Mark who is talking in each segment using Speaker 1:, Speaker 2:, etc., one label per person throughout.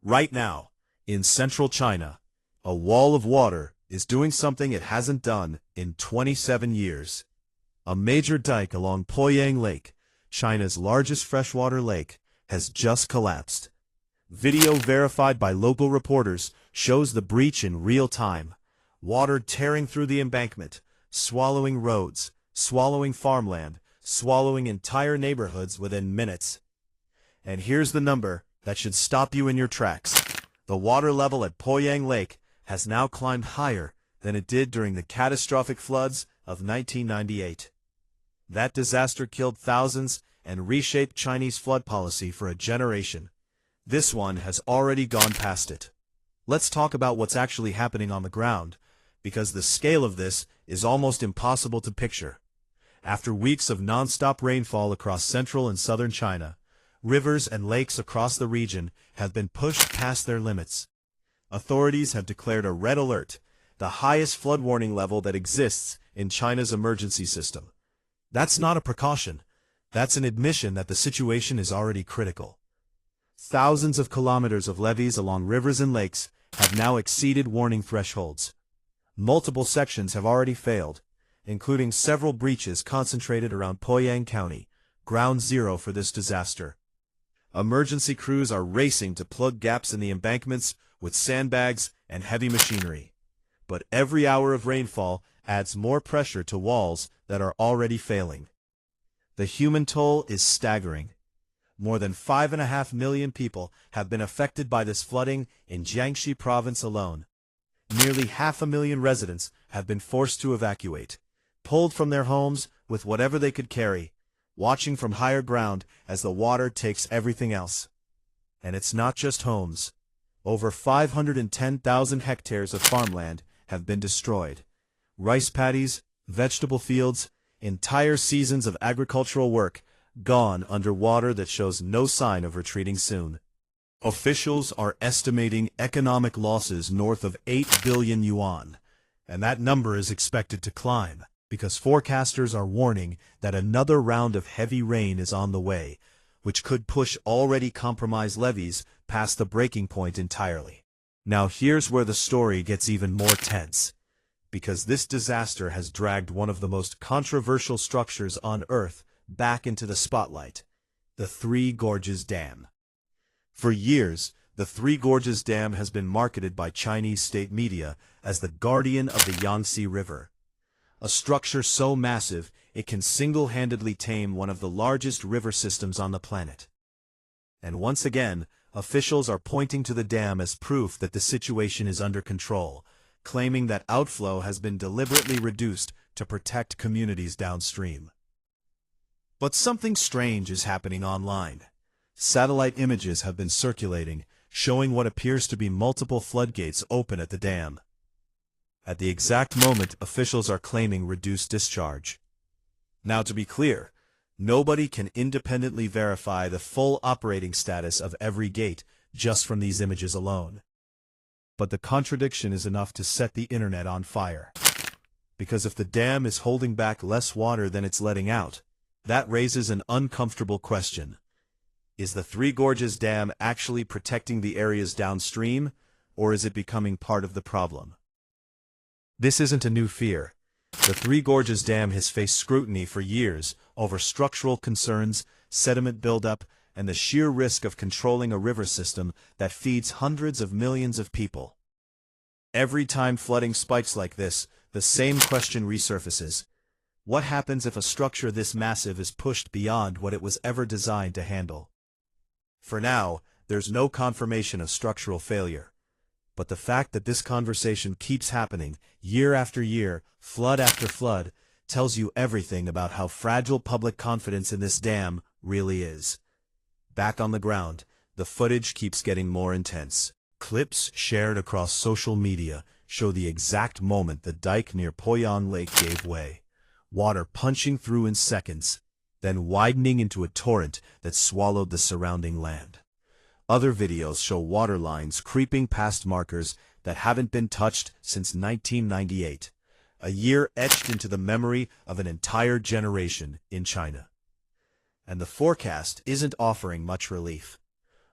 Speaker 1: Right now, in central China, a wall of water is doing something it hasn't done in 27 years. A major dike along Poyang Lake, China's largest freshwater lake, has just collapsed. Video verified by local reporters shows the breach in real time. Water tearing through the embankment, swallowing roads, swallowing farmland, swallowing entire neighborhoods within minutes. And here's the number that should stop you in your tracks. The water level at Poyang Lake has now climbed higher than it did during the catastrophic floods of 1998. That disaster killed thousands and reshaped Chinese flood policy for a generation. This one has already gone past it. Let's talk about what's actually happening on the ground, because the scale of this is almost impossible to picture. After weeks of non-stop rainfall across central and southern China, rivers and lakes across the region have been pushed past their limits. Authorities have declared a red alert, the highest flood warning level that exists in China's emergency system. That's not a precaution. That's an admission that the situation is already critical. Thousands of kilometers of levees along rivers and lakes have now exceeded warning thresholds. Multiple sections have already failed, including several breaches concentrated around Poyang County, ground zero for this disaster. Emergency crews are racing to plug gaps in the embankments with sandbags and heavy machinery. But every hour of rainfall adds more pressure to walls that are already failing. The human toll is staggering. More than 5.5 million people have been affected by this flooding in Jiangxi province alone. Nearly 500,000 residents have been forced to evacuate, pulled from their homes with whatever they could carry, watching from higher ground as the water takes everything else. And it's not just homes. Over 510,000 hectares of farmland have been destroyed. Rice paddies, vegetable fields, entire seasons of agricultural work gone under water that shows no sign of retreating soon. Officials are estimating economic losses north of 8 billion yuan, and that number is expected to climb, because forecasters are warning that another round of heavy rain is on the way, which could push already compromised levees past the breaking point entirely. Now here's where the story gets even more tense, because this disaster has dragged one of the most controversial structures on Earth back into the spotlight, the Three Gorges Dam. For years, the Three Gorges Dam has been marketed by Chinese state media as the guardian of the Yangtze River, a structure so massive it can single-handedly tame one of the largest river systems on the planet. And once again, officials are pointing to the dam as proof that the situation is under control, claiming that outflow has been deliberately reduced to protect communities downstream. But something strange is happening online. Satellite images have been circulating, showing what appears to be multiple floodgates open at the dam. At the exact moment, officials are claiming reduced discharge. Now, to be clear, nobody can independently verify the full operating status of every gate just from these images alone. But the contradiction is enough to set the internet on fire. Because if the dam is holding back less water than it's letting out, that raises an uncomfortable question. Is the Three Gorges Dam actually protecting the areas downstream, or is it becoming part of the problem? This isn't a new fear. The Three Gorges Dam has faced scrutiny for years over structural concerns, sediment buildup, and the sheer risk of controlling a river system that feeds hundreds of millions of people. Every time flooding spikes like this, the same question resurfaces. What happens if a structure this massive is pushed beyond what it was ever designed to handle? For now, there's no confirmation of structural failure. But the fact that this conversation keeps happening, year after year, flood after flood, tells you everything about how fragile public confidence in this dam really is. Back on the ground, the footage keeps getting more intense. Clips shared across social media show the exact moment the dike near Poyang Lake gave way. Water punching through in seconds, then widening into a torrent that swallowed the surrounding land. Other videos show water lines creeping past markers that haven't been touched since 1998, a year etched into the memory of an entire generation in China. And the forecast isn't offering much relief.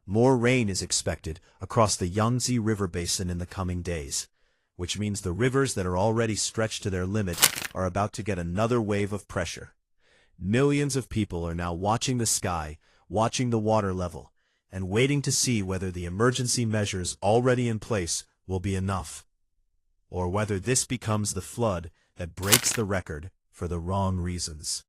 Speaker 1: More rain is expected across the Yangtze River basin in the coming days, which means the rivers that are already stretched to their limit are about to get another wave of pressure. Millions of people are now watching the sky, watching the water level, and waiting to see whether the emergency measures already in place will be enough, or whether this becomes the flood that breaks the record for the wrong reasons.